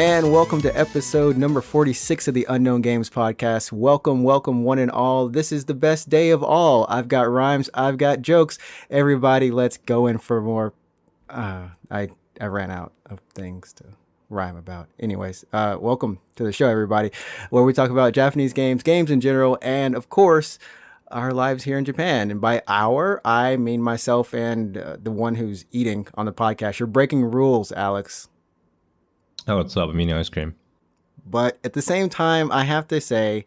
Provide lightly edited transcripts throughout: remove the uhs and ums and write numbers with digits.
And welcome to episode number 46 of the Unknown Games podcast. Welcome, one and all. This is the best day of all. I've got rhymes, I've got jokes. Everybody, let's go in for more. I ran out of things to rhyme about. Anyways, welcome to the show, everybody, where we talk about Japanese games in general, and of course, our lives here in Japan. And by our, I mean myself and the one who's eating on the podcast. You're breaking rules, Alex. Oh, what's up? I'm eating ice cream. But at the same time, I have to say,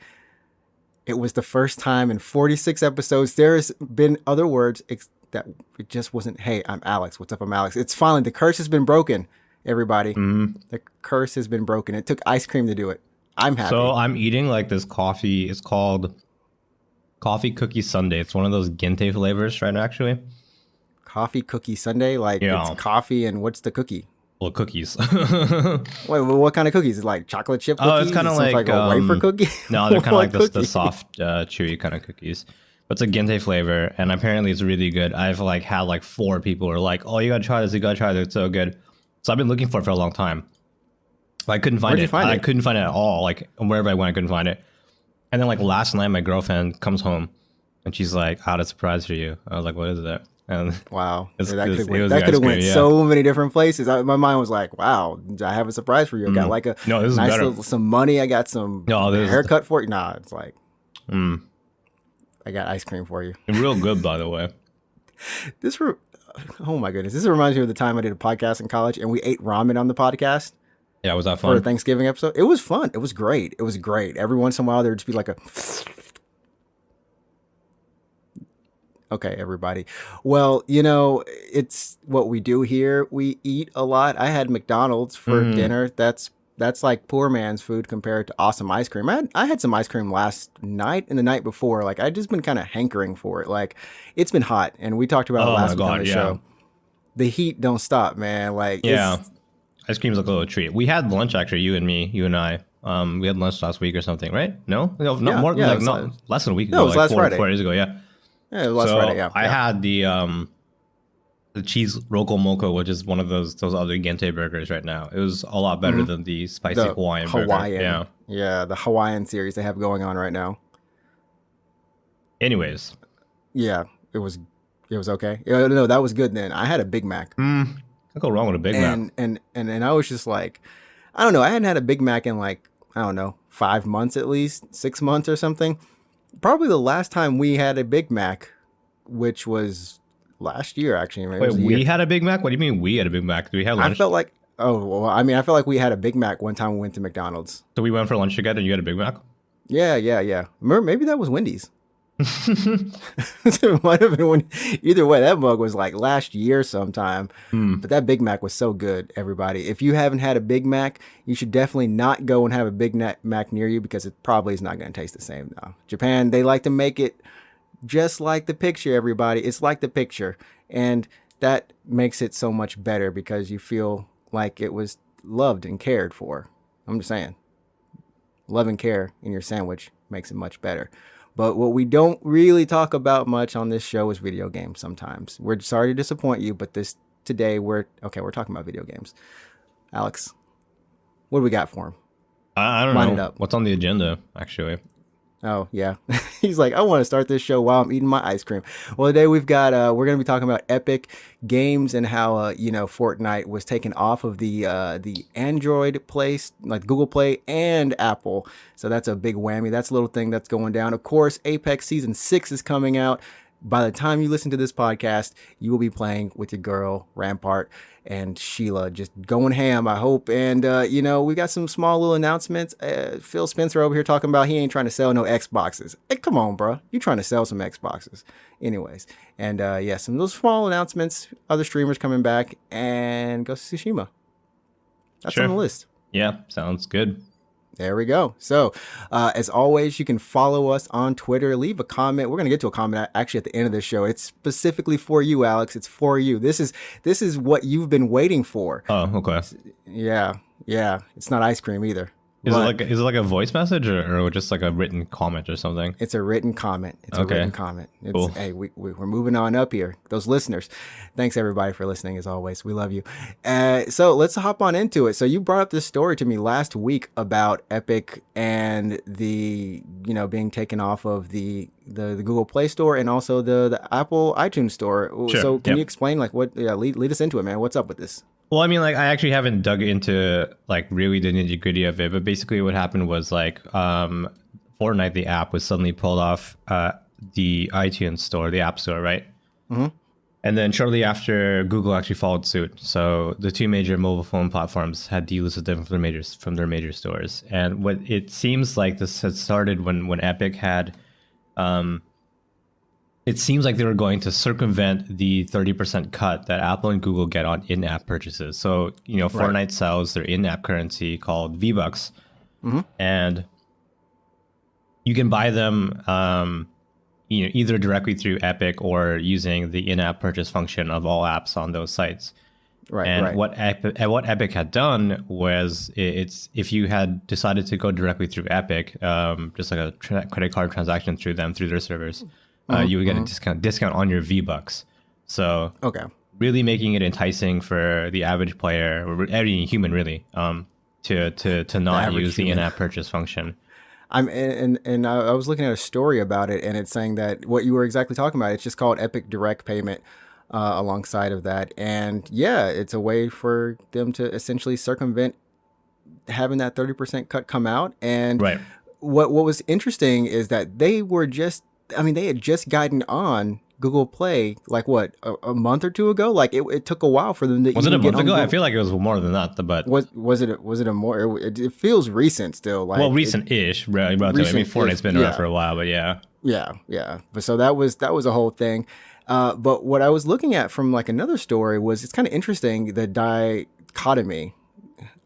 it was the first time in 46 episodes. There's been other words that it just wasn't, hey, I'm Alex. What's up? I'm Alex. It's finally, the curse has been broken, everybody. Mm-hmm. The curse has been broken. It took ice cream to do it. I'm happy. So I'm eating like this coffee. It's called Coffee Cookie Sundae. It's one of those Gente flavors right now, actually. Coffee Cookie Sundae? Like It's coffee and what's the cookie? Well, cookies. Wait, what kind of cookies? Is it like chocolate chip cookies? Oh, it's kind of like a wafer cookie? No, they're kind of like the soft, chewy kind of cookies. But it's a Gente flavor, and apparently it's really good. I've had 4 people who are like, "Oh, you gotta try this. You gotta try this. It's so good." So I've been looking for it for a long time. I couldn't find it. I couldn't find it at all. Like wherever I went, I couldn't find it. And then last night, my girlfriend comes home, and she's like, "I had a surprise for you." I was like, "What is it?" And wow, that could have went so many different places. My mind was like, "Wow, I have a surprise for you. I got like a nice little, some money. I got some haircut for you." Nah, it's like, I got ice cream for you. Real good, by the way. Oh my goodness, this reminds me of the time I did a podcast in college, and we ate ramen on the podcast. Yeah, was that fun? For a Thanksgiving episode, it was fun. It was great. It was great. Every once in a while, there'd just be like a. Okay, everybody. Well, it's what we do here. We eat a lot. I had McDonald's for dinner. That's like poor man's food compared to awesome ice cream. I had some ice cream last night and the night before. I just been kind of hankering for it. It's been hot, and we talked about it last week on the show. The heat don't stop, man. Ice cream's like a little treat. We had lunch actually. You and I. We had lunch last week or something, right? No, less than a week ago. No, it was last Friday. 4 days ago. Yeah. Yeah, it was last Friday, yeah. I had the cheese Roko Moko, which is one of those other Gente burgers right now. It was a lot better than the spicy Hawaiian burger. Yeah, the Hawaiian series they have going on right now. Anyways. Yeah, it was okay. No, that was good then. I had a Big Mac. Can't go wrong with a Big Mac. And I was just like, I don't know. I hadn't had a Big Mac in 5 months at least, 6 months or something. Probably the last time we had a Big Mac, which was last year, actually. Wait, we had a Big Mac? What do you mean we had a Big Mac? Did we have lunch? I felt like we had a Big Mac one time we went to McDonald's. So we went for lunch together and you had a Big Mac? Yeah. Remember, maybe that was Wendy's. It might have been either way. That mug was last year sometime, but that Big Mac was so good. Everybody, if you haven't had a Big Mac, you should definitely not go and have a Big Mac near you, because it probably is not going to taste the same now. Japan, they like to make it just like the picture. Everybody, it's like the picture, and that makes it so much better because you feel like it was loved and cared for. I'm just saying, love and care in your sandwich makes it much better. But what we don't really talk about much on this show is video games sometimes. We're sorry to disappoint you, but today we're talking about video games. Alex, what do we got for him? I don't know. Line it up. What's on the agenda, actually? Oh, yeah. He's like, I want to start this show while I'm eating my ice cream. Well, today we're going to be talking about Epic Games and how, Fortnite was taken off of the Android Play, like Google Play and Apple. So that's a big whammy. That's a little thing that's going down. Of course, Apex Season 6 is coming out. By the time you listen to this podcast, you will be playing with your girl, Rampart, and Sheila, just going ham, I hope. And, we got some small little announcements. Phil Spencer over here talking about he ain't trying to sell no Xboxes. Hey, come on, bro. You trying to sell some Xboxes. Anyways. And, some of those small announcements, other streamers coming back, and Ghost of Tsushima. That's on the list. Yeah, sounds good. There we go. So, as always, you can follow us on Twitter. Leave a comment. We're gonna get to a comment actually at the end of the show. It's specifically for you, Alex. It's for you. This is what you've been waiting for. Oh, okay. Yeah, yeah. It's not ice cream either. Is it like a voice message or just like a written comment or something? It's a written comment. It's Okay. a written comment. It's, Cool. Hey, we're moving on up here. Those listeners, thanks everybody for listening. As always, we love you. So let's hop on into it. So you brought up this story to me last week about Epic and the being taken off of the Google Play Store and also the Apple iTunes Store. Sure. So can Yep. you explain like what? Yeah, lead us into it, man. What's up with this? Well, I mean, like, I actually haven't dug into like really the nitty gritty of it, but basically what happened was like Fortnite, the app, was suddenly pulled off the iTunes store, the App Store, right? Mm-hmm. And then shortly after, Google actually followed suit. So the two major mobile phone platforms had delisted them from their major stores. And what it seems like this had started when Epic had. It seems like they were going to circumvent the 30% cut that Apple and Google get on in-app purchases. So, Fortnite sells their in-app currency called V-Bucks. Mm-hmm. And you can buy them either directly through Epic or using the in-app purchase function of all apps on those sites. Right. And right. what Epic had done was it's if you had decided to go directly through Epic, just like a credit card transaction through their servers, you would get a discount on your V-Bucks. So really making it enticing for the average player, or any human really, to not use the in-app purchase function. I was looking at a story about it, and it's saying that what you were exactly talking about. It's just called Epic Direct Payment. Alongside of that, and yeah, it's a way for them to essentially circumvent having that 30% cut come out. And right. What was interesting is that they had just gotten on Google Play like a month or two ago. Like it took a while for them to. Was it a month ago? Google. I feel like it was more than that. But was it a more? It feels recent still. Like recent-ish. Right? I mean, Fortnite's been around for a while, but yeah. Yeah. But so that was a whole thing. But what I was looking at from like another story was it's kind of interesting, the dichotomy.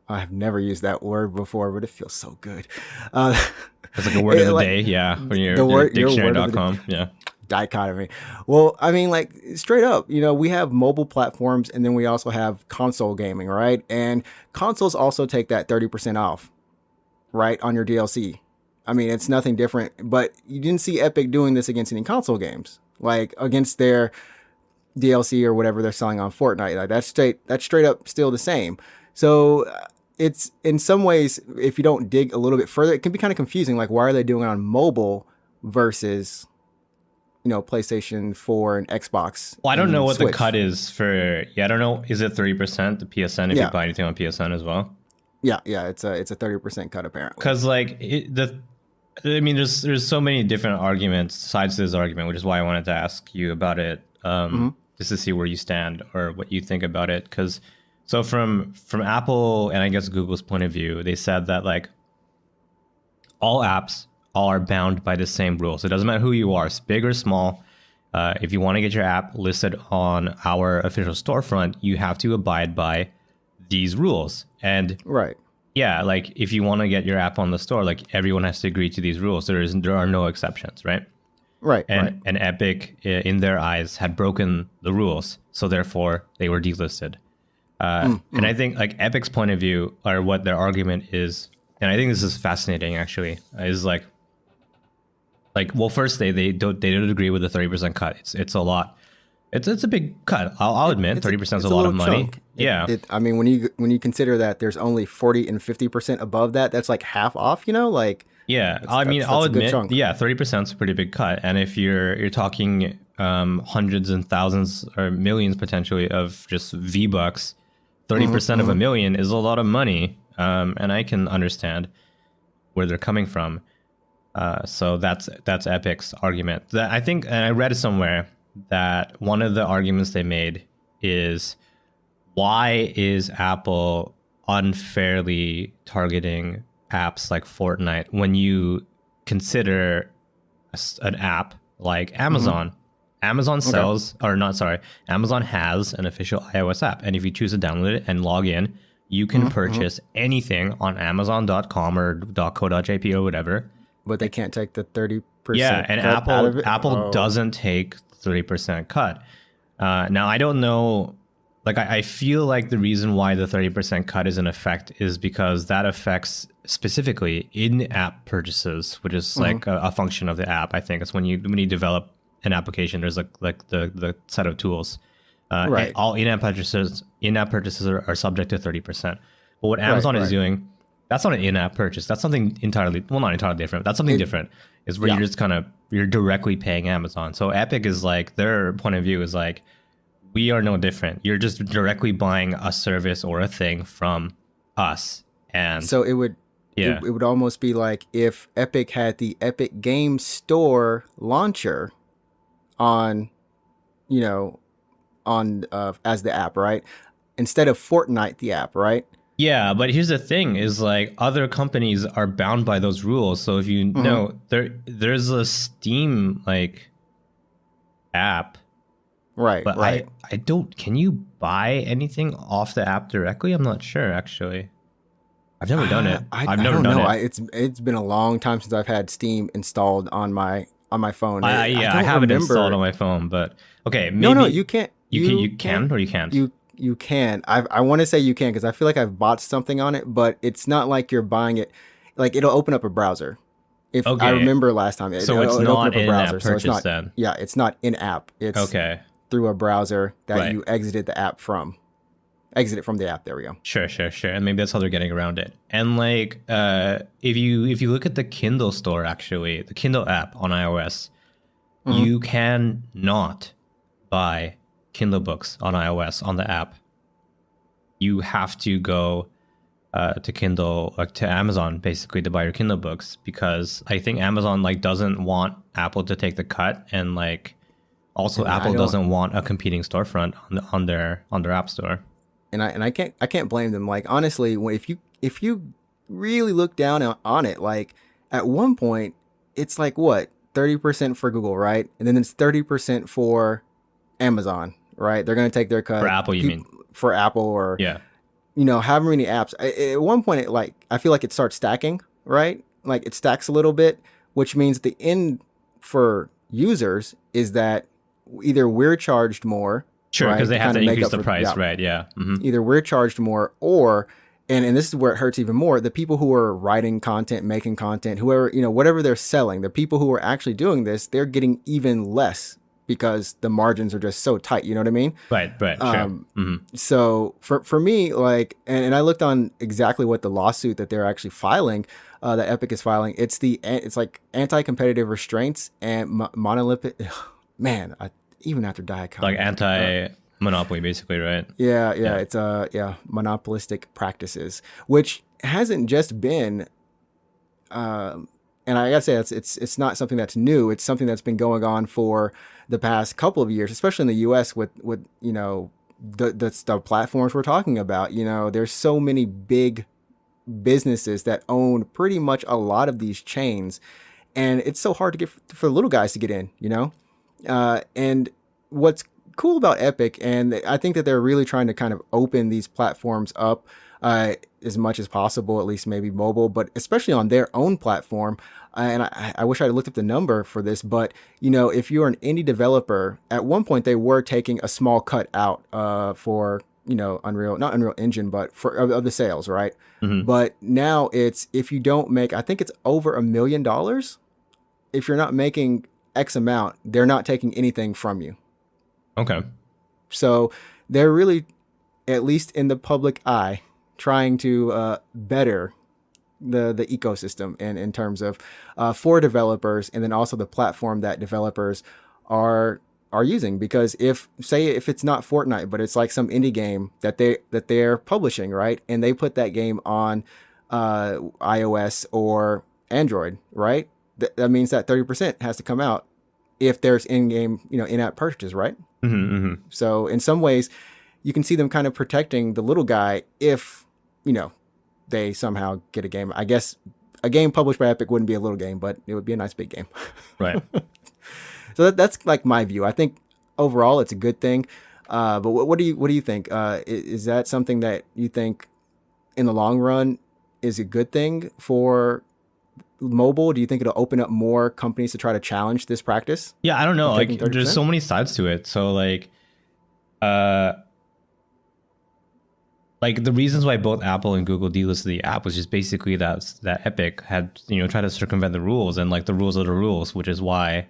I've never used that word before, but it feels so good. It's like a word of the day, yeah. When you're dictionary.com, yeah. Dichotomy. Well, I mean, like straight up, we have mobile platforms and then we also have console gaming, right? And consoles also take that 30% off, right, on your DLC. I mean, it's nothing different, but you didn't see Epic doing this against any console games. Like against their DLC or whatever they're selling on Fortnite, like that's straight up still the same. So it's in some ways, if you don't dig a little bit further, it can be kind of confusing. Like, why are they doing it on mobile versus PlayStation 4 and Xbox? Well, I don't know what Switch. the cut is for. Yeah, I don't know. Is it 30% the PSN if you buy anything on PSN as well? Yeah, it's a 30% cut apparently. Because like there's so many different sides to this argument, which is why I wanted to ask you about it, just to see where you stand or what you think about it. Because so from Apple and I guess Google's point of view, they said that like all apps are bound by the same rules. It doesn't matter who you are, it's big or small. If you want to get your app listed on our official storefront, you have to abide by these rules. And right. Yeah, like if you want to get your app on the store, like everyone has to agree to these rules. There are no exceptions, right? Right. And Epic, in their eyes, had broken the rules, so therefore they were delisted. And I think like Epic's point of view, or what their argument is, and I think this is fascinating actually, is like well, first they don't agree with the 30% cut. It's a lot. It's a big cut. I'll admit 30% is a lot of money. Yeah. I mean, when you consider that there's only 40 and 50% above that, that's like half off, like. Yeah. I'll admit, yeah, 30% is a pretty big cut. And if you're talking hundreds and thousands or millions potentially of just V-Bucks, 30% of a million is a lot of money. And I can understand where they're coming from. So that's Epic's argument. That I think, and I read it somewhere, that one of the arguments they made is, why is Apple unfairly targeting apps like Fortnite when you consider an app like Amazon? Amazon sells, or not, sorry, Amazon has an official iOS app. And if you choose to download it and log in, you can purchase anything on Amazon.com or .co.jp or whatever. But they can't take the 30% Yeah, and cut out of it? Apple doesn't take 30% cut. Now, I don't know. Like, I feel like the reason why the 30% cut is in effect is because that affects specifically in-app purchases, which is like a function of the app. I think it's when you develop an application, there's like the set of tools. Right. All in-app purchases are subject to 30%. But what Amazon is doing, that's not an in-app purchase. That's something entirely, well, not entirely different. That's something different. Is where you're just you're directly paying Amazon. So Epic is like, their point of view is like, we are no different. You're just directly buying a service or a thing from us. And so it would it would almost be like if Epic had the Epic Game Store launcher on, as the app, right? Instead of Fortnite, the app, right? Yeah, but here's the thing: is like other companies are bound by those rules. So if you know, there's a Steam like app. Right, but right. I don't. Can you buy anything off the app directly? I'm not sure, actually. I've never done it. I've never done it. It's been a long time since I've had Steam installed on my phone. I have it installed on my phone, but okay, maybe no, you can't. You can or you can't. You can. I want to say you can because I feel like I've bought something on it, but it's not like you're buying it. Like it'll open up a browser. If I remember last time, so it's not in app purchase then. Yeah, it's not in app. It's through a browser that you exited the app from. Exit it from the app. There we go. Sure. And maybe that's how they're getting around it. And like, if you look at the Kindle store, actually, the Kindle app on iOS, you can not buy Kindle books on iOS on the app. You have to go to Kindle, like to Amazon, basically, to buy your Kindle books, because I think Amazon like doesn't want Apple to take the cut, and like also Apple doesn't want a competing storefront on their app store. And I can't blame them. Like honestly, if you really look down on it, like at one point it's like what 30% for Google, right? And then it's 30% for Amazon, right? They're gonna take their cut for Apple. You mean for Apple or however many apps. At one point, I feel like it starts stacking, right? Like it stacks a little bit, which means the end for users is that either we're charged more. Sure, because they have to increase the price, right? Yeah. Either we're charged more, or, and this is where it hurts even more, the people who are writing content, making content, whoever, whatever they're selling, the people who are actually doing this, they're getting even less because the margins are just so tight. You know what I mean? Right. Sure. So for me, like, and I looked on exactly what the lawsuit that they're actually filing, that Epic is filing. It's like anti-competitive restraints and monolithic. Man, even after dichotomy, like anti-monopoly, basically, right? Yeah. It's monopolistic practices, which hasn't just been, and I gotta say it's not something that's new. It's something that's been going on for the past couple of years, especially in the U.S. with the platforms we're talking about. There's so many big businesses that own pretty much a lot of these chains, and it's so hard to get for the little guys to get in. And what's cool about Epic, and I think that they're really trying to kind of open these platforms up as much as possible, at least maybe mobile, but especially on their own platform. And I wish I had looked up the number for this, but if you're an indie developer, at one point they were taking a small cut out for not Unreal Engine, but of the sales, right? But now it's, if you don't make, I think it's over $1 million. If you're not making X amount, they're not taking anything from you. Okay. So they're really, at least in the public eye, trying to better the ecosystem in terms of for developers, and then also the platform that developers are using. Because if it's not Fortnite, but it's like some indie game that they're publishing, right? And they put that game on iOS or Android, right? That means that 30% has to come out if there's in-game, in-app purchases, right? So in some ways, you can see them kind of protecting the little guy if, they somehow get a game. I guess a game published by Epic wouldn't be a little game, but it would be a nice big game. Right. So that's like my view. I think overall it's a good thing. But what do you think? Is that something that you think in the long run is a good thing for mobile? Do you think it'll open up more companies to try to challenge this practice Yeah, I don't know. of Like, taking there's 30%? so many sides to it. So uh, like the reasons why both Apple and Google delisted the app was just basically that Epic had tried to circumvent the rules, and like the rules are the rules, which is why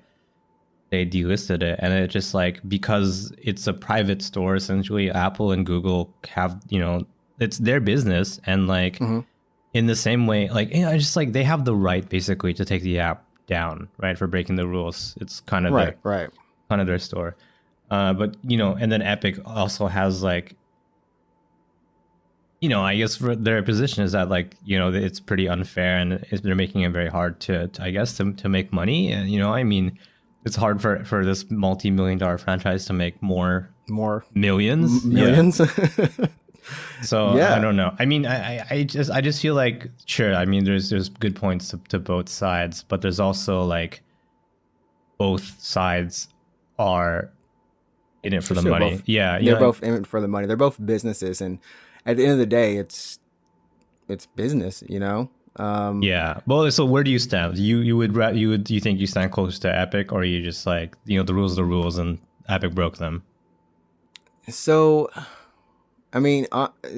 they delisted it. And it just like, because it's a private store, essentially Apple and Google have, it's their business, and like Mm-hmm. in the same way, like, just like they have the right basically to take the app down, right, for breaking the rules. It's kind of Right, right. their store. But and then Epic also has like, I guess for their position is that like, it's pretty unfair, and they're making it very hard to I guess to make money. And I mean, it's hard for this multi-million-dollar franchise to make more More millions. Yeah. millions. So I Yeah, don't know. I mean, I just feel like, sure. I mean, there's good points to both sides, but there's also like both sides are in it for for the sure. money. Both Yeah, they're both in it for the money. They're both businesses, and at the end of the day, it's business. yeah. Well, so where do you stand? Do you think you stand close to Epic, or are you just like, the rules are the rules and Epic broke them? So I mean,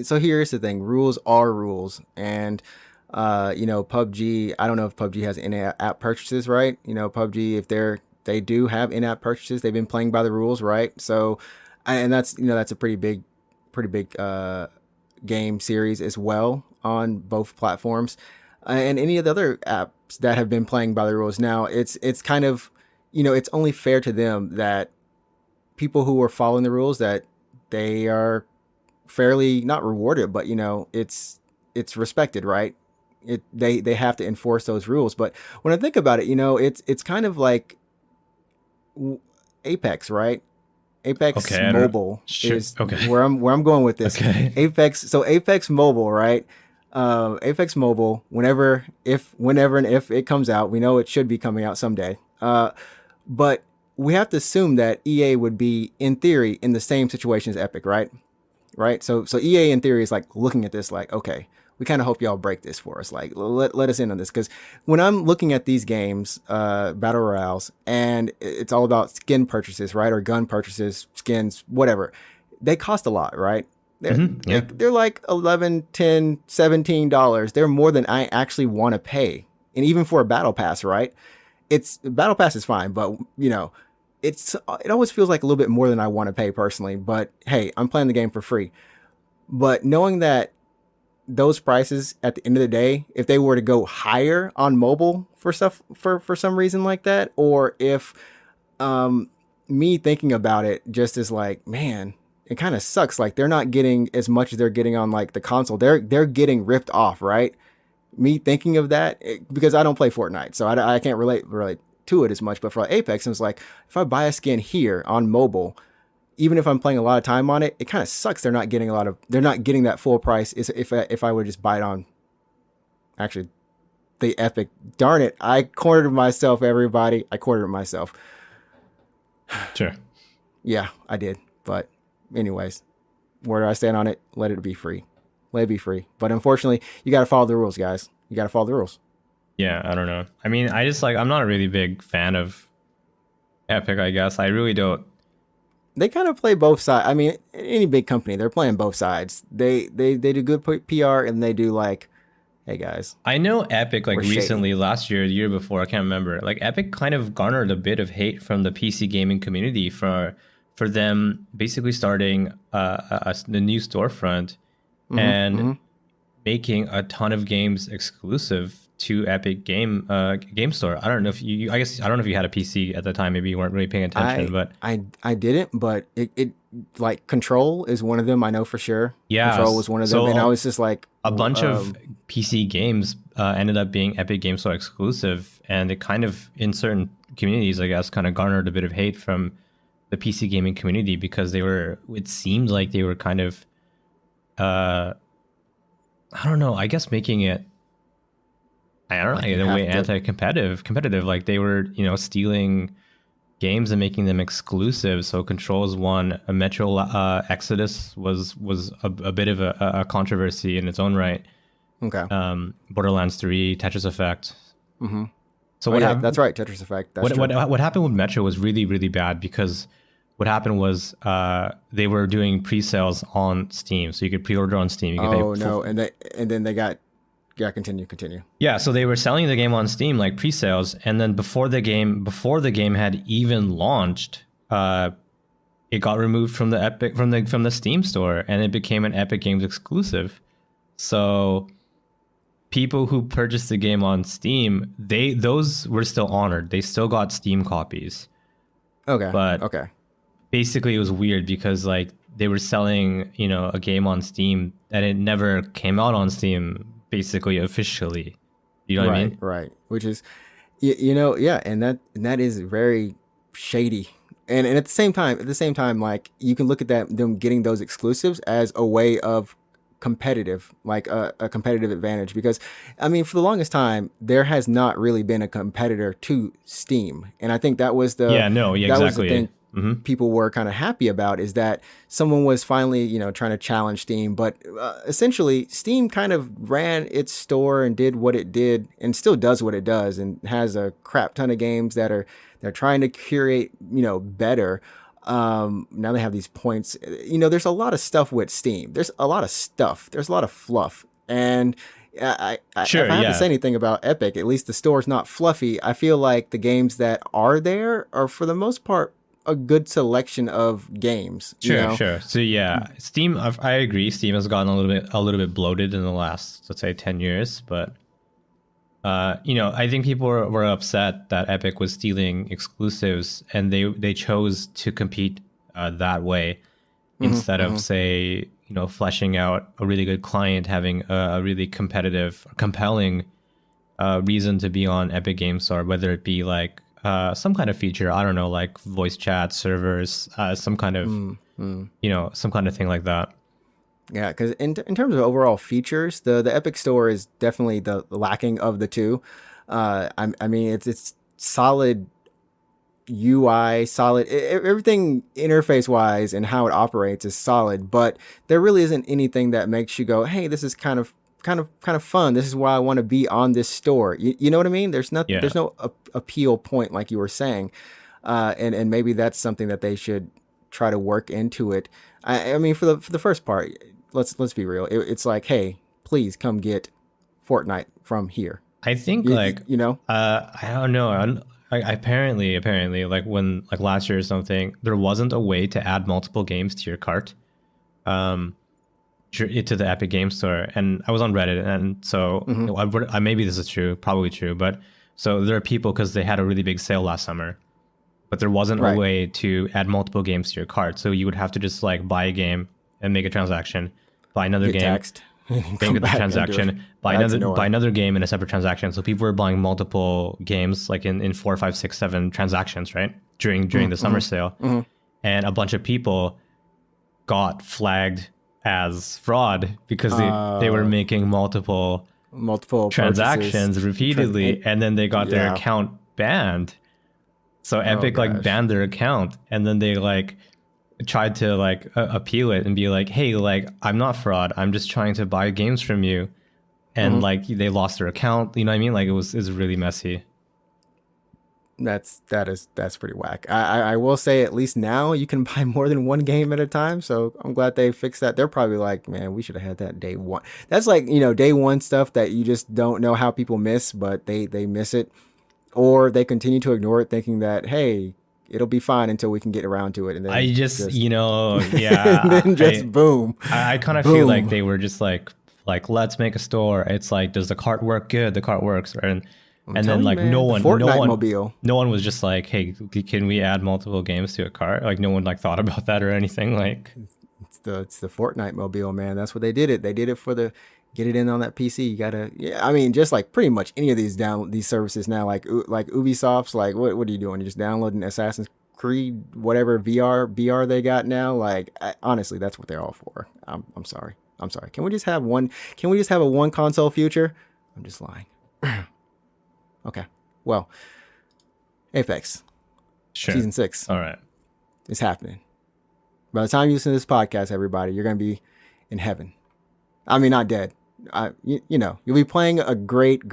so here's the thing: rules are rules, and PUBG. I don't know if PUBG has in-app purchases, right? PUBG, if they do have in-app purchases, they've been playing by the rules, right? So, and that's a pretty big game series as well on both platforms, and any of the other apps that have been playing by the rules. Now, it's kind of, it's only fair to them that people who are following the rules, that they are fairly not rewarded, but it's respected, right? They have to enforce those rules. But when I think about it, it's kind of like Apex, right? Apex Okay, I don't. Mobile Sure. is Okay. where I'm going with this. Okay. Apex Mobile, right? Apex Mobile, whenever and if it comes out, we know it should be coming out someday. But we have to assume that EA would be, in theory, in the same situation as Epic, right? Right. So EA in theory is like looking at this like, okay, we kind of hope y'all break this for us. Like, let us in on this. Because when I'm looking at these games, battle royales, and it's all about skin purchases, right? Or gun purchases, skins, whatever. They cost a lot, right? Yeah. They're like 11, 10, $17. They're more than I actually want to pay. And even for a battle pass, right? It's battle pass is fine, but it always feels like a little bit more than I want to pay personally. But hey, I'm playing the game for free. But knowing that those prices at the end of the day, if they were to go higher on mobile for stuff for some reason like that, or if me thinking about it just is like, man, it kind of sucks. Like they're not getting as much as they're getting on like the console. They're getting ripped off, right? Me thinking of that because I don't play Fortnite, so I can't relate to it as much. But for like Apex, it's like if I buy a skin here on mobile, even if I'm playing a lot of time on it, it kind of sucks. They're not getting that full price. Is if I would just buy it on actually the Epic. Darn it, I cornered myself, everybody. I cornered myself. Sure. Yeah, I did. But anyways, where do I stand on it? Let it be free. Let it be free. But unfortunately, you got to follow the rules, guys. You got to follow the rules. Yeah, I don't know. I mean, I just like, I'm not a really big fan of Epic, I guess. I really don't. They kind of play both sides. I mean, any big company, they're playing both sides. They do good PR, and they do like, hey guys, I know Epic, like we're shady. recently, last year, the year before, I can't remember. Like Epic kind of garnered a bit of hate from the PC gaming community for them basically starting a new storefront and making a ton of games exclusive to Epic Game Store. I don't know if I guess I don't know if you had a PC at the time. Maybe you weren't really paying attention, but I didn't. But it like Control is one of them. I know for sure. Yeah, Control was one of them, and I was just like a bunch of PC games ended up being Epic Game Store exclusive, and it kind of in certain communities, I guess, kind of garnered a bit of hate from the PC gaming community because it seemed like they were kind of I don't know, I guess making it, I don't know, in a way competitive. Like they were, stealing games and making them exclusive. So Control's one, a Metro Exodus was a bit of a controversy in its own right. Okay. Borderlands 3, Tetris Effect. Mm-hmm. So Oh yeah, that's right. Tetris Effect. That's true. what happened with Metro was really, really bad because what happened was they were doing pre-sales on Steam, so you could pre-order on Steam. You could Oh no, and then they got continue. Yeah, so they were selling the game on Steam like pre-sales, and then before the game had even launched, it got removed from the from the Steam store, and it became an Epic Games exclusive. So people who purchased the game on Steam, those were still honored. They still got Steam copies. Okay. But okay. basically it was weird because like they were selling, a game on Steam and it never came out on Steam basically officially. You know what I mean? Right. Which is, yeah, and that is very shady. And at the same time, like you can look at them getting those exclusives as a way of competitive, like a competitive advantage, because I mean, for the longest time there has not really been a competitor to Steam, and I think that was the exactly. was the thing people were kind of happy about, is that someone was finally trying to challenge Steam. But essentially Steam kind of ran its store and did what it did and still does what it does, and has a crap ton of games that they're trying to curate better. Now they have these points. There's a lot of stuff with Steam. There's a lot of stuff. There's a lot of fluff. And if I have to say anything about Epic, at least the store's not fluffy. I feel like the games that are there are, for the most part, a good selection of games. Sure. So yeah, Steam. I agree. Steam has gotten a little bit bloated in the last, let's say, 10 years, but. I think people were upset that Epic was stealing exclusives, and they chose to compete that way instead of, say, fleshing out a really good client, having a really compelling reason to be on Epic Games Store, whether it be like some kind of feature, I don't know, like voice chat, servers, some kind of some kind of thing like that. Yeah, because in terms of overall features, the Epic Store is definitely the lacking of the two. I mean, it's solid UI, solid everything interface wise, and how it operates is solid. But there really isn't anything that makes you go, "Hey, this is kind of fun. This is why I want to be on this store." You know what I mean? There's no appeal point, like you were saying, and maybe that's something that they should try to work into it. I mean, for the first part, let's be real. It's like, hey, please come get Fortnite from here. I think I don't know. I apparently like last year or something, there wasn't a way to add multiple games to your cart, to the Epic Game Store. And I was on Reddit, and so maybe this is true, probably true, but so there are people, because they had a really big sale last summer, but there wasn't a way to add multiple games to your cart. So you would have to just like buy a game and make a transaction, buy another game, taxed, make a transaction, buy another game in a separate transaction. So people were buying multiple games like in 4, 5, 6, 7 transactions, right? During the summer sale. And a bunch of people got flagged as fraud because they were making multiple transactions repeatedly, and then they got their account banned. So Epic banned their account, and then they tried to appeal it and be like, "Hey, I'm not fraud. I'm just trying to buy games from you," and they lost their account. You know what I mean? It was really messy. That's pretty whack. I will say, at least now you can buy more than one game at a time. So I'm glad they fixed that. They're probably like, man, we should have had that day one. That's day one stuff that you just don't know how people miss, but they miss it. Or they continue to ignore it, thinking that, hey, it'll be fine until we can get around to it. And then and then boom. I kind of feel like they were just like, let's make a store. It's like, does the cart work? Good, the cart works. And then no one was just like, hey, can we add multiple games to a cart? No one thought about that or anything. It's the Fortnite mobile, man. That's what they did it. They did it for the get it in on that PC. You gotta, I mean, just like pretty much any of these services now, like Ubisoft's, what are you doing? You're just downloading Assassin's Creed, whatever VR they got now. Honestly, that's what they're all for. I'm sorry. Can we just have one? Can we just have a one console future? I'm just lying. Okay. Well, Apex. Sure. Season 6 All right. is happening. By the time you listen to this podcast, everybody, you're going to be in heaven. I mean, not dead. You know, you'll be playing a great,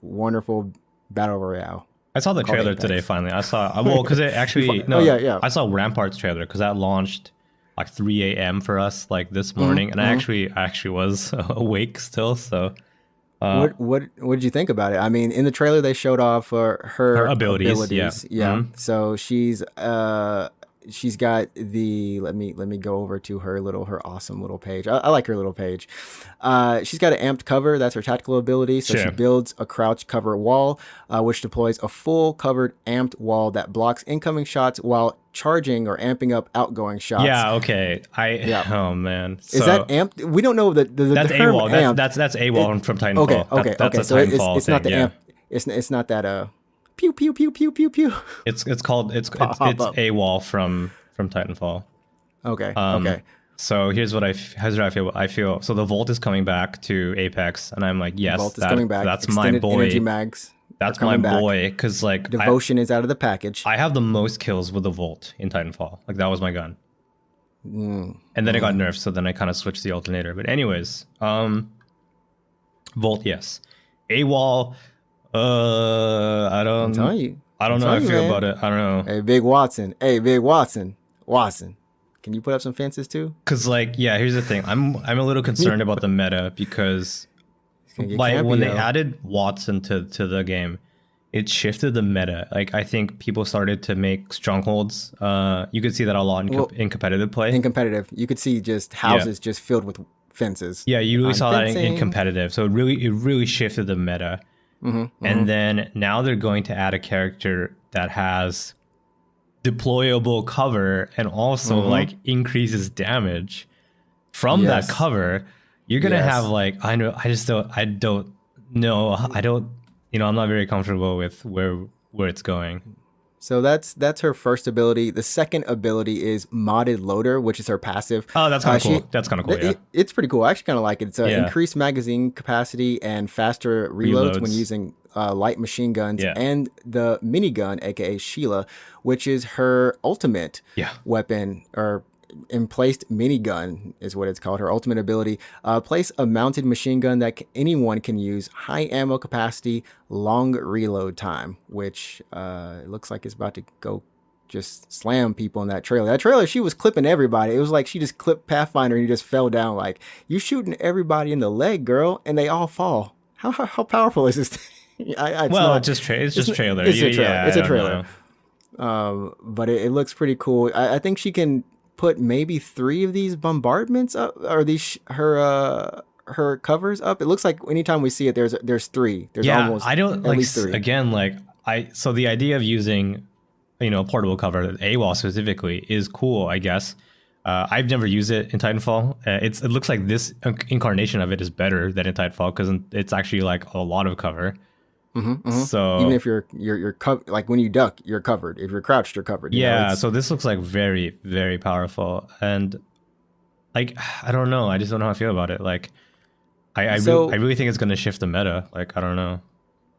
wonderful battle royale. I saw the trailer Apex. today. Finally, I saw. Well, because it actually no. yeah. I saw Rampart's trailer because that launched like 3 a.m. for us like this morning, and I actually was awake still. So, what did you think about it? I mean, in the trailer they showed off her abilities. Yeah. So she's got the let me go over to her awesome little page. I like her little page. She's got an amped cover. That's her tactical ability. So she builds a crouch cover wall, which deploys a full covered amped wall that blocks incoming shots while charging or amping up outgoing shots. Yeah. Okay. Oh man. So, is that amped? We don't know that's term AWOL. amped. That's AWOL from Titanfall. Okay. That's a so Titanfall it's thing, not the amp. It's not that pew pew pew pew pew pew. It's AWOL from Titanfall. Okay. So here's what I feel. I feel so the Volt is coming back to Apex, and I'm like, yes, Volt is coming back. That's Extended my boy. Energy mags. That's my boy. Because like Devotion is out of the package. I have the most kills with the Volt in Titanfall. Like that was my gun. And then it got nerfed, so then I kind of switched the alternator. But anyways, Volt, yes. AWOL. I don't know how I feel about it. I don't know. Hey, Big Watson. Watson. Can you put up some fences too? Because like, yeah, here's the thing. I'm a little concerned about the meta because like when they added Watson to the game, it shifted the meta. Like I think people started to make strongholds. You could see that a lot in competitive play. In competitive, you could see just houses just filled with fences. Yeah, you really saw that in competitive. So it really shifted the meta. And then now they're going to add a character that has deployable cover and also like increases damage from that cover. You're gonna have like I'm not very comfortable with where it's going. So that's her first ability. The second ability is modded loader, which is her passive. Oh, that's kind of cool. That's kind of cool. Yeah, it's pretty cool. I actually kind of like it. It's increased magazine capacity and faster reloads when using light machine guns and the minigun, aka Sheila, which is her ultimate weapon or emplaced minigun is what it's called. Her ultimate ability. Place a mounted machine gun that anyone can use. High ammo capacity, long reload time, which it looks like it's about to go just slam people in that trailer. That trailer, she was clipping everybody. It was like she just clipped Pathfinder and he just fell down. Like, you shooting everybody in the leg, girl, and they all fall. How powerful is this thing? It's just trailer. It's a trailer. It's a trailer. But it looks pretty cool. I think she can put maybe 3 of these bombardments up, or these her covers up. It looks like anytime we see it, there's 3. There's almost I don't at like least 3. Again, like so the idea of using portable cover, AWOL specifically, is cool, I guess. I've never used it in Titanfall. It looks like this incarnation of it is better than in Titanfall because it's actually like a lot of cover. So even if you're like when you duck, you're covered. If you're crouched, you're covered. So this looks like very, very powerful, and like I don't know. I just don't know how I feel about it. Like I really think it's going to shift the meta. Like I don't know.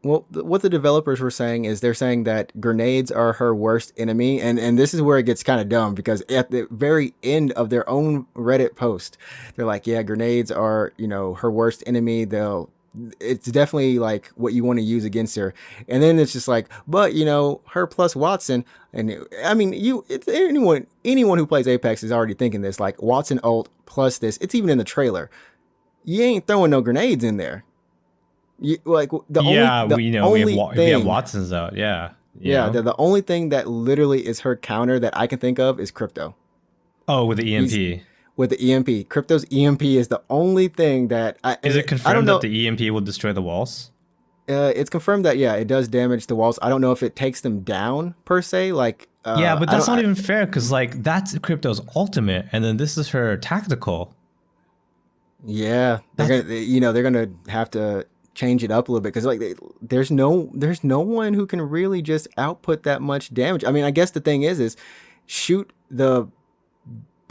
Well, what the developers were saying is they're saying that grenades are her worst enemy, and this is where it gets kind of dumb because at the very end of their own Reddit post, they're like, yeah, grenades are her worst enemy. It's definitely like what you want to use against her. And then it's just like, but her plus Watson. And I mean, it's anyone who plays Apex is already thinking this, like Watson ult plus this. It's even in the trailer. You ain't throwing no grenades in there. We have Watson's out. The only thing that literally is her counter that I can think of is Crypto. Oh, with the EMP. With the EMP. Crypto's EMP is the only thing that... Is it confirmed that the EMP will destroy the walls? It's confirmed that, it does damage the walls. I don't know if it takes them down, per se. Like, but that's not even fair, because like that's Crypto's ultimate, and then this is her tactical. Yeah. They're gonna have to change it up a little bit, because like there's no one who can really just output that much damage. I mean, I guess the thing is shoot the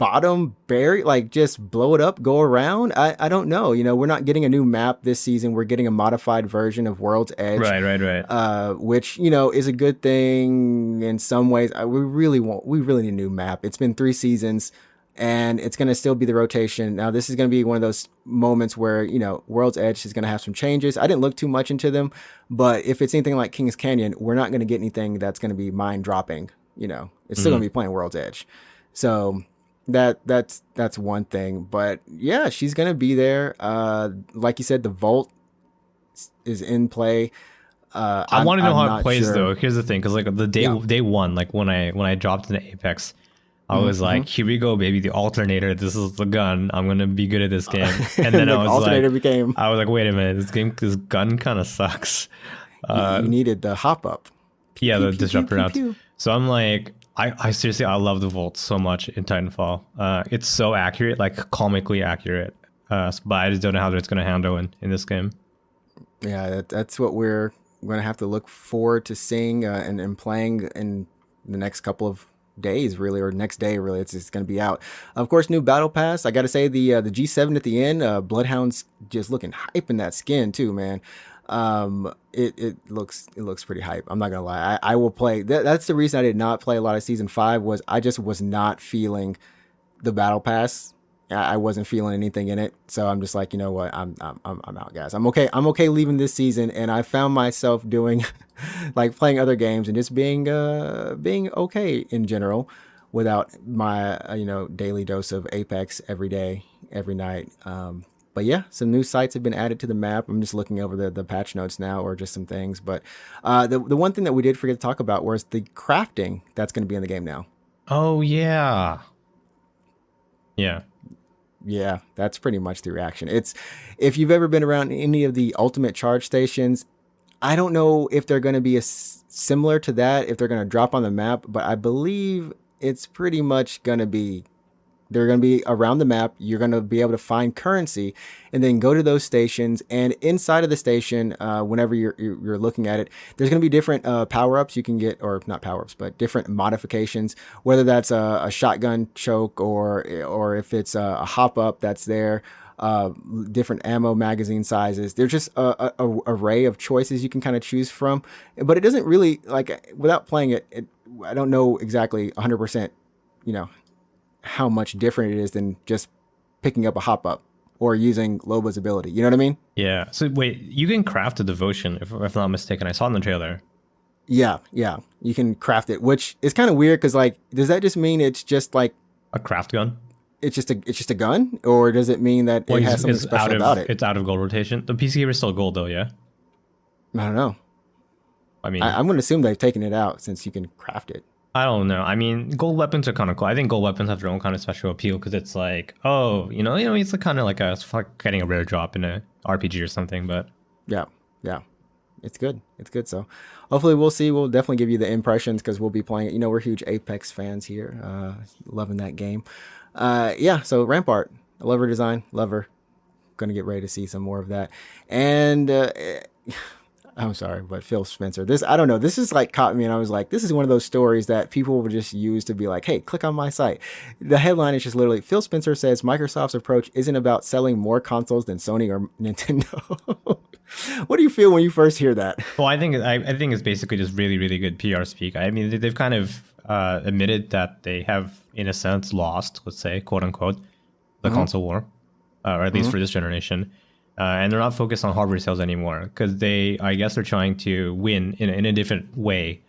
bottom bury, like just blow it up, go around. I don't know. You know, we're not getting a new map this season. We're getting a modified version of World's Edge, Right. which, you know, is a good thing in some ways. We really need a new map. It's been 3 seasons, and it's going to still be the rotation. Now, this is going to be one of those moments where, you know, World's Edge is going to have some changes. I didn't look too much into them, but if it's anything like King's Canyon, we're not going to get anything that's going to be mind dropping. You know, it's still going to be playing World's Edge. So that's one thing. But yeah, she's going to be there. Like you said, the Vault is in play. I want to know how it plays sure. though. Here's the thing, because like the day one, like when I dropped into Apex, I was like, here we go, baby, the alternator. This is the gun. I'm gonna be good at this game. And then the alternator became. I was like, wait a minute, this gun kind of sucks. You needed the hop up. Yeah, the disruptor rounds. So I'm like, I seriously, I love the Volt so much in Titanfall. It's so accurate, like comically accurate. But I just don't know how it's gonna handle in this game. Yeah, that's what we're gonna have to look forward to seeing and playing in the next couple of days, really, or next day, really. It's going to be out. Of course, new battle pass. I got to say the G7 at the end, Bloodhound's just looking hype in that skin too, man. It looks pretty hype. I'm not gonna lie. I will play. That's the reason I did not play a lot of season 5 was I just was not feeling the battle pass. I wasn't feeling anything in it, so I'm just like, you know what, I'm out, guys. I'm okay leaving this season, and I found myself doing like playing other games and just being okay in general, without my daily dose of Apex every day, every night. But yeah, some new sites have been added to the map. I'm just looking over the patch notes now, or just some things. But the one thing that we did forget to talk about was the crafting that's going to be in the game now. Oh yeah. Yeah, that's pretty much the reaction. It's, if you've ever been around any of the ultimate charge stations, I don't know if they're going to be similar to that, if they're going to drop on the map, but I believe it's pretty much going to be, they're going to be around the map. You're going to be able to find currency and then go to those stations. And inside of the station, whenever you're looking at it, there's going to be different power-ups you can get, or not power-ups, but different modifications, whether that's a shotgun choke or if it's a hop-up that's there, different ammo magazine sizes. There's just a array of choices you can kind of choose from. But it doesn't really, like, without playing it, I don't know exactly 100%, how much different it is than just picking up a hop up or using Loba's ability. You know what I mean? Yeah. So wait, you can craft a devotion, if I'm not mistaken. I saw it in the trailer. Yeah. You can craft it, which is kind of weird because, like, does that just mean it's just like a craft gun? It's just a gun, or does it mean that it has something special about it? It's out of gold rotation. The PC is still gold though, yeah. I don't know. I mean, I'm going to assume they've taken it out since you can craft it. I don't know. I mean, gold weapons are kind of cool. I think gold weapons have their own kind of special appeal because it's like, it's kind of like getting a rare drop in a RPG or something. But yeah, it's good. So hopefully we'll see. We'll definitely give you the impressions because we'll be playing it. We're huge Apex fans here, loving that game. So Rampart, I love her design, love her. Gonna get ready to see some more of that. And I'm sorry, but Phil Spencer, I don't know. This is like caught me, and I was like, this is one of those stories that people would just use to be like, hey, click on my site. The headline is just literally, Phil Spencer says Microsoft's approach isn't about selling more consoles than Sony or Nintendo. What do you feel when you first hear that? Well, I think it's basically just really, really good PR speak. I mean, they've kind of admitted that they have, in a sense, lost, let's say, quote unquote, the console war, or at least for this generation. And they're not focused on hardware sales anymore because I guess they're trying to win in a different way.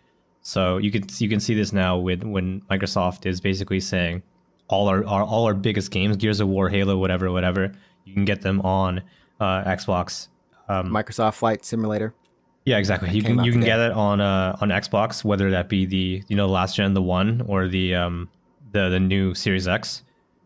So you can see this now when Microsoft is basically saying all our biggest games, Gears of War, Halo, whatever, you can get them on Xbox. Microsoft Flight Simulator. Yeah, exactly. You can get it on Xbox, whether that be the last gen, the One, or the new Series X.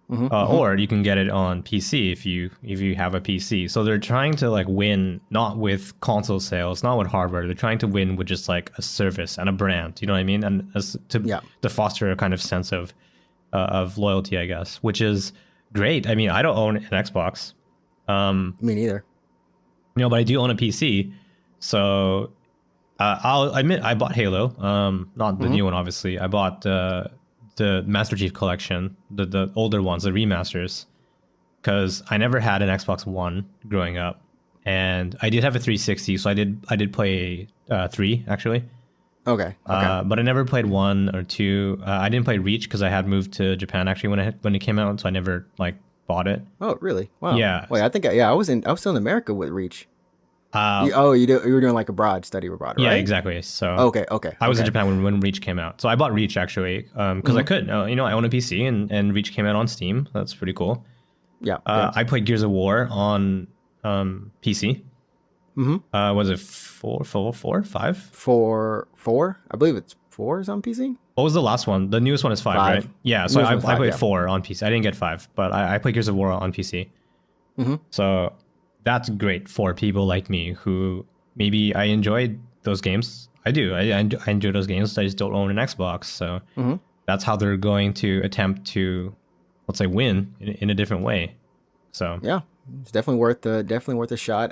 Or you can get it on PC if you have a PC. So they're trying to like win not with console sales, not with hardware. They're trying to win with just like a service and a brand. You know what I mean? And to foster a kind of sense of loyalty, I guess, which is great. I mean, I don't own an Xbox. Me neither. But I do own a PC. So I'll admit I bought Halo. Not the new one, obviously. I bought the Master Chief Collection, the older ones, the remasters, because I never had an Xbox One growing up, and I did have a 360, so I did play 3 actually. Okay. But I never played 1 or 2. I didn't play Reach because I had moved to Japan actually when it came out, so I never like bought it. Oh, really? Wow. Yeah. Wait, I think I was still in America with Reach. You were doing like study abroad, right? Yeah, exactly. So okay. I was in Japan when Reach came out, so I bought Reach actually because I could. I own a PC and Reach came out on Steam. That's pretty cool. Yeah. I played Gears of War on PC. Was it 4, 5? 4? I believe it's 4 is on PC. What was the last one? The newest one is 5, right? Yeah. So I played 4 on PC. I didn't get 5, but I played Gears of War on PC. So that's great for people like me who maybe I enjoyed those games. I do. I enjoy those games. I just don't own an Xbox. So that's how they're going to attempt to, let's say, win in a different way. So yeah, it's definitely worth a shot.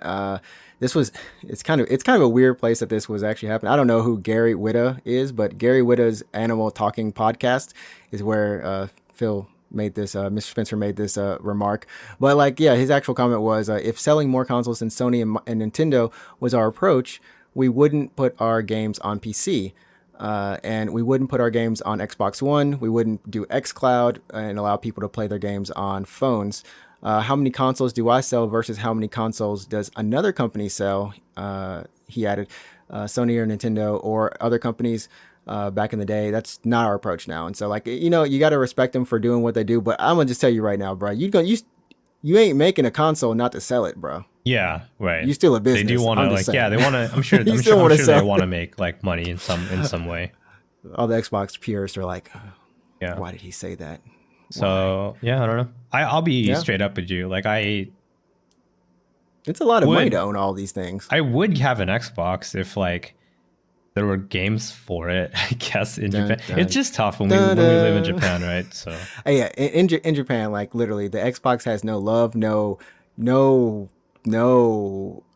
It's kind of a weird place that this was actually happening. I don't know who Gary Whitta is, but Gary Whitta's Animal Talking podcast is where Phil made this. Mr. Spencer made this remark. But like, yeah, his actual comment was, if selling more consoles than Sony and Nintendo was our approach, we wouldn't put our games on PC. And we wouldn't put our games on Xbox One. We wouldn't do xCloud and allow people to play their games on phones. How many consoles do I sell versus how many consoles does another company sell? He added, Sony or Nintendo or other companies back in the day. That's not our approach now. And so, like, you got to respect them for doing what they do. But I'm gonna just tell you right now, bro, you ain't making a console not to sell it, bro. Yeah, right. You still a business. They do want to they want to. I'm sure they want to make like money in some way. All the Xbox purists are like, why did he say that? So yeah, I don't know. I'll be straight up with you. Like it's a lot of money to own all these things. I would have an Xbox if like there were games for it. I guess in Japan, it's just tough when we live in Japan, right? So yeah, in Japan, like literally, the Xbox has no love, no.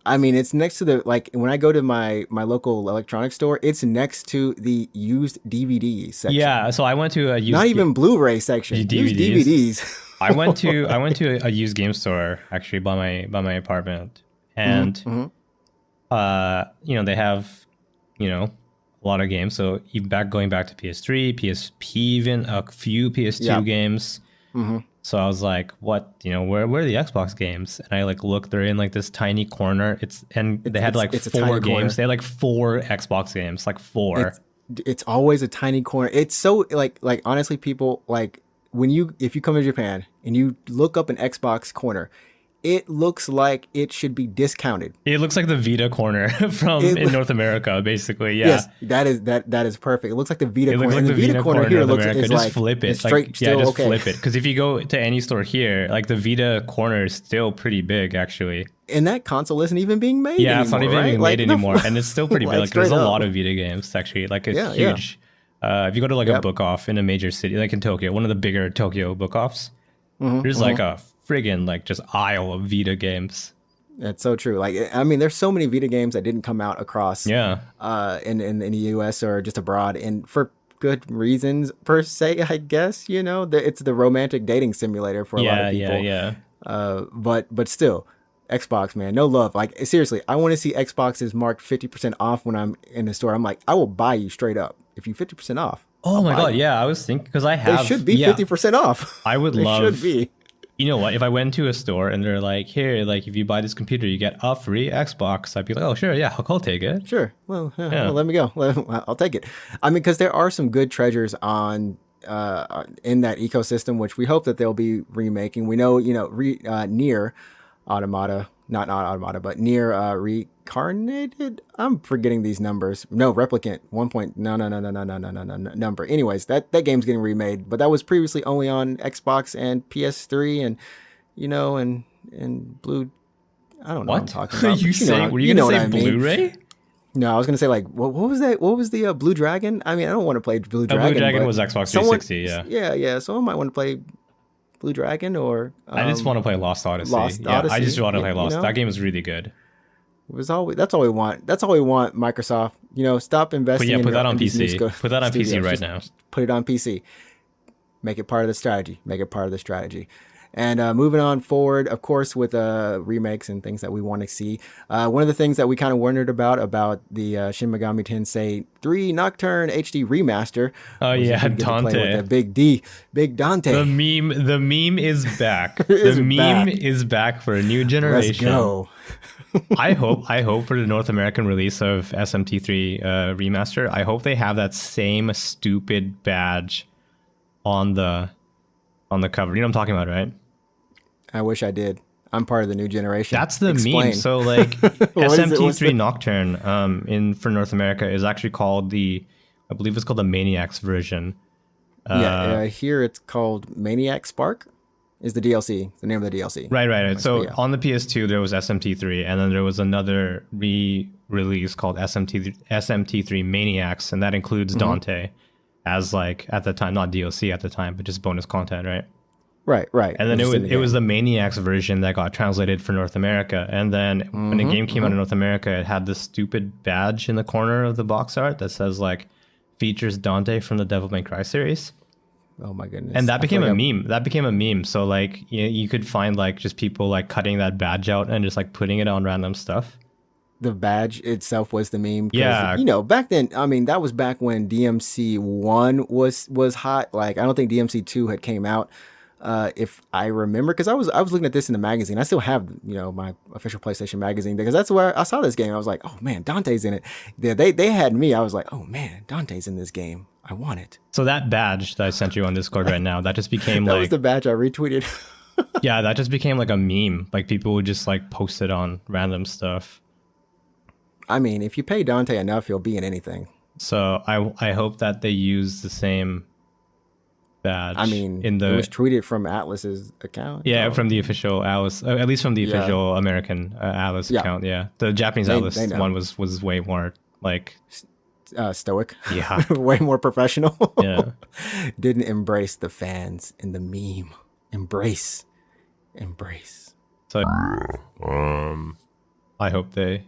I mean, it's next to the, like, when I go to my local electronics store, it's next to the used DVD section. Yeah, so I went to a used... Not even Blu-ray section. Used DVDs. I went to a used game store, actually, by my apartment. And, they have, a lot of games. So going back to PS3, PSP even, a few PS2 games. So I was like, what, where are the Xbox games? And I like look, they're in like this tiny corner. They had like 4 games. They had like 4 Xbox games, like 4. It's always a tiny corner. It's so like honestly, people, like if you come to Japan and you look up an Xbox corner, it looks like it should be discounted. It looks like the Vita corner in North America, basically. Yeah. Yes, that is perfect. It looks like the Vita corner. Like the Vita corner here looks just like flip it. Straight, still okay. Flip it. Because if you go to any store here, like the Vita corner is still pretty big, actually. And that console isn't even being made anymore. Yeah, it's not even being made anymore. And it's still pretty big. Like there's a lot of Vita games, actually. Like it's huge. If you go to like a book off in a major city, like in Tokyo, one of the bigger Tokyo book offs, there's like a friggin' like just aisle of Vita games. That's so true. Like, I mean, there's so many Vita games that didn't come out across in the US or just abroad, and for good reasons per se, I guess. It's the romantic dating simulator for a lot of people. But still, Xbox, man, no love. Like, seriously, I want to see Xboxes marked 50% off when I'm in the store. I'm like, I will buy you straight up if you 50% off. Oh my god, yeah, I was thinking because I have. They should be 50% off. I would love. Should be. You know what? If I went to a store and they're like, here, like if you buy this computer, you get a free Xbox, I'd be like, oh, sure, yeah, I'll take it. Sure. Well, let me go. I'll take it. I mean, because there are some good treasures in that ecosystem, which we hope that they'll be remaking. We know, Nier Automata, not Automata, but Nier Reincarnated. I'm forgetting these numbers. No, Replicant. No, number. Anyways, that game's getting remade, but that was previously only on Xbox and PS3, and and Blue. I don't know what I'm talking about. Were you gonna say Blu-ray? No, I was gonna say like what was that? What was the Blue Dragon? I mean, I don't want to play Blue Dragon. Blue Dragon was Xbox 360. Yeah. Someone might want to play Blue Dragon or I just want to play Lost Odyssey. I just want to play Lost. That game is really good. That's all we want. That's all we want, Microsoft. Stop investing. Put that on PC. Put that on PC right now. Put it on PC. Make it part of the strategy. Make it part of the strategy. And moving on forward, of course, with remakes and things that we want to see. One of the things that we kind of wondered about the Shin Megami Tensei 3 Nocturne HD remaster Oh was yeah, you get to play with Dante. the big D, Big Dante. The meme is back. It's The meme back. is back for a new Let's generation. go. I hope for the North American release of SMT3 remaster, I hope they have that same stupid badge on the cover. You know what I'm talking about, right? I wish I did. I'm part of the new generation. That's the Explain. meme. So like What is it? What's SMT3 the- Nocturne in for North America is actually called I believe it's called the Maniacs version. Here it's called Maniac Spark. Is the DLC the name of the DLC? Right. So yeah. on the PS2 there was SMT3, and then there was another re-release called SMT3 Maniacs, and that includes Dante as like at the time, not DLC at the time, but just bonus content, right? Right. And then It's in it the was game. the Maniacs version that got translated for North America. And then when the game came out in North America, it had this stupid badge in the corner of the box art that says like features Dante from the Devil May Cry series. Oh my goodness. And that I became feel a like meme. That became a meme. So like you could find like just people like cutting that badge out and just like putting it on random stuff. the badge itself was the meme. 'Cause, Yeah. You know, back then, I mean, that was back when DMC 1 was hot. Like, I don't think DMC 2 had came out. If I remember, because I was looking at this in the magazine. I still have, you know, my official PlayStation magazine, because that's where I saw this game. I was like, oh man, Dante's in it. They had me. I was like, oh man, Dante's in this game. I want it. So that badge that I sent you on Discord right now, that just became That like was the badge I retweeted. yeah, that just became like a meme. Like people would just like post it on random stuff. I mean, if you pay Dante enough, he'll be in anything. So I hope that they use the same badge. I mean, in it was the tweeted from Atlas's account. yeah so- from the official Alice, at least from the Yeah. official American Alice Yeah. account. Yeah, the Japanese They Alice know. one was way more like stoic. Yeah. Way more professional. yeah. Didn't embrace the fans in the meme. Embrace. So I hope they.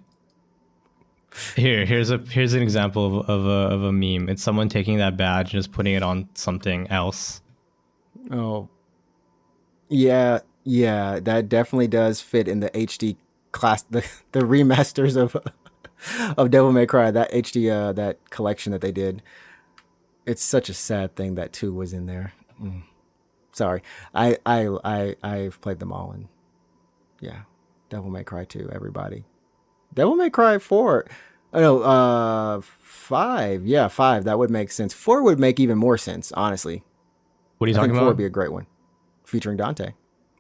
Here's an example of a meme. It's someone taking that badge and just putting it on something else. Oh, yeah, that definitely does fit in the HD class, the remasters of Devil May Cry. That HD that collection that they did. It's such a sad thing that 2 was in there. Sorry, I've played them all, and yeah, Devil May Cry 2. Everybody, Devil May Cry 4. Oh no, 5. Yeah, 5. That would make sense. 4 would make even more sense, honestly. What are you I talking think 4 about? would be a great one, featuring Dante.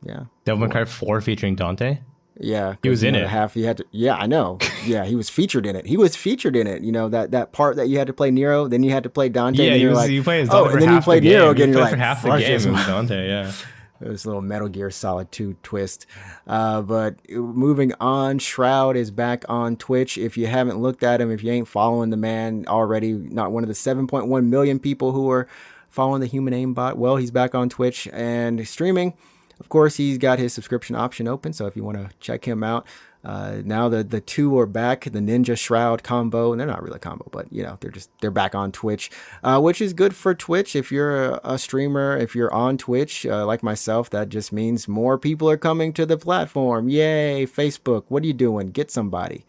Yeah, Devil May Cry 4 featuring Dante. yeah. He was 'cause, in you know, it. the half you had to. Yeah, I know. Yeah, he was featured in it. You know, that part that you had to play Nero, then you had to play Dante. Yeah, and you're like, you play as oh, Dante for and then you half played the game. Nero again. You You're play like, for half the "Fuck game this." with Dante. Yeah. This little Metal Gear Solid 2 twist. But moving on, Shroud is back on Twitch. If you haven't looked at him, if you ain't following the man already, not one of the 7.1 million people who are following the Human Aimbot, well, he's back on Twitch and streaming. Of course, he's got his subscription option open, so if you want to check him out. Now the two are back, the Ninja Shroud combo, and they're not really a combo, but you know, they're back on Twitch, which is good for Twitch. If you're a streamer, if you're on Twitch, like myself, that just means more people are coming to the platform. Yay, Facebook, what are you doing? Get somebody.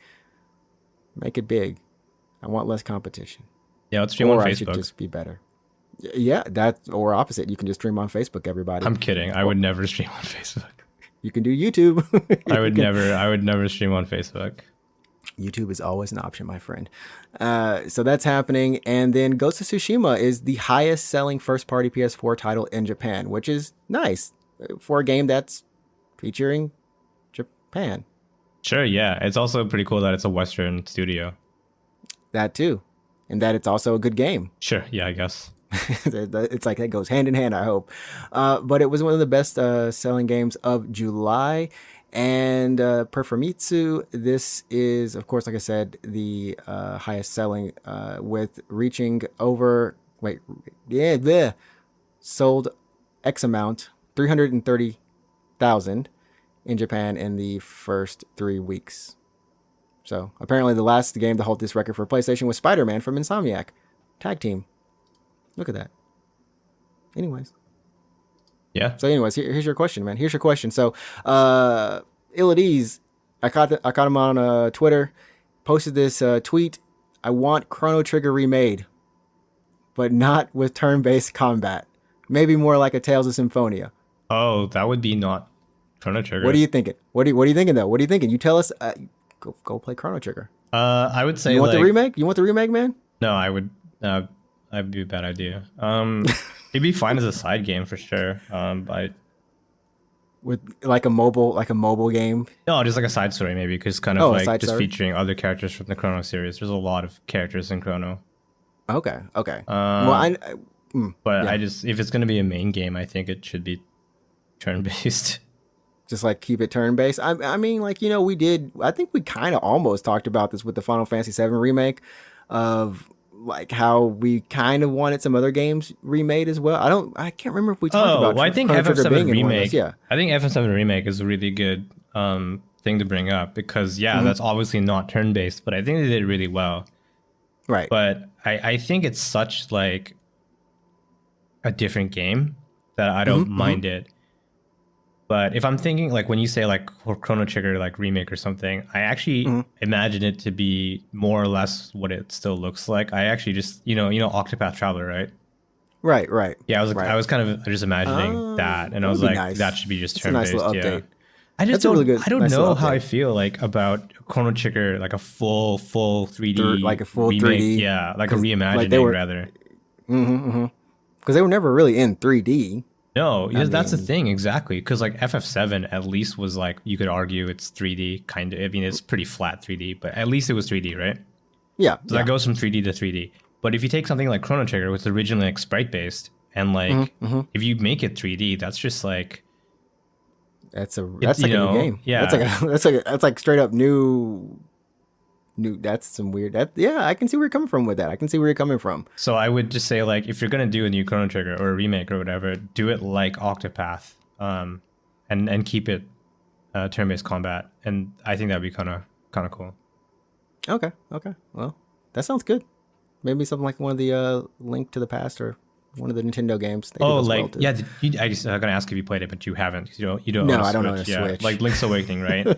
Make it big. I want less competition. Yeah, let's stream Or on I should Facebook. just be better. Yeah, that or opposite. You can just stream on Facebook, everybody. I'm kidding. I would never stream on Facebook. You can do YouTube. I would never stream on Facebook. YouTube is always an option, my friend. So that's happening. And then Ghost of Tsushima is the highest selling first party PS4 title in Japan, which is nice for a game that's featuring Japan. Sure, yeah. It's also pretty cool that it's a Western studio. That too. And that it's also a good game. Sure, yeah, I guess. It's like that goes hand in hand, I hope. But it was one of the best selling games of July. And per Famitsu, this is, of course, like I said, the highest selling with reaching over, sold X amount, 330,000 in Japan in the first 3 weeks. So apparently the last game to hold this record for PlayStation was Spider-Man from Insomniac. Tag team. Look at that. Anyways. Yeah. So, anyways, here's your question, man. Here's your question. So, Ill at Ease, I caught him on Twitter, posted this tweet. I want Chrono Trigger remade, but not with turn-based combat. Maybe more like a Tales of Symphonia. Oh, that would be not Chrono What are Trigger. you thinking? What are you thinking though? What are you thinking? You tell us. Go play Chrono Trigger. I would say You want the like remake? You want the remake, man? no, I would. That'd be a bad idea. It'd be fine as a side game for sure. But With like a mobile game. no, just like a side story maybe, because kind of Oh, a like side just story? featuring other characters from the Chrono series. There's a lot of characters in Chrono. Okay. Well, But yeah. I just if it's gonna be a main game, I think it should be turn based. Just like keep it turn based. I mean, like, we did. I think we kind of almost talked about this with the Final Fantasy VII remake, of like how we kind of wanted some other games remade as well. I can't remember if we talked about. Well, I think Chrono Trigger FF7 being in one of remake. those. Yeah. I think FF7 remake is a really good thing to bring up because that's obviously not turn based, but I think they did really well. Right. But I think it's such like a different game that I don't mind it. But if I'm thinking like when you say like Chrono Trigger like remake or something, I actually imagine it to be more or less what it still looks like. I actually just Octopath Traveler, right? Right. Yeah, Right. I was kind of just imagining that, and I that was would be like, nice. that should be just It's a turn nice based. little Yeah. update. I just That's a don't. really good- I don't nice know little how I update. feel like about Chrono Trigger, like a full 3D, Like a full remake. 3D. Yeah, like a 'Cause, reimagining like, they were- rather. Because they were never really in 3D. No, because that's the mean- thing exactly. Because like FF7 at least was like you could argue it's 3D kind of. I mean, it's pretty flat 3D, but at least it was 3D, right? Yeah. So that goes from 3D to 3D. But if you take something like Chrono Trigger, which was originally like sprite based, and like if you make it 3D, that's just like That's like a new game. yeah. That's like straight up new. That's some weird. I can see where you're coming from with that. I can see where you're coming from. So I would just say like if you're gonna do a new Chrono Trigger or a remake or whatever, do it like Octopath, and keep it turn-based combat, and I think that'd be kind of cool. Okay. Well, that sounds good. Maybe something like one of the Link to the Past or one of the Nintendo games. They do Oh, those well, like too. yeah, I was gonna ask if you played it, but you haven't. 'Cause you don't. No, own a I don't own a Switch. Yeah, Switch. like Link's Awakening, right?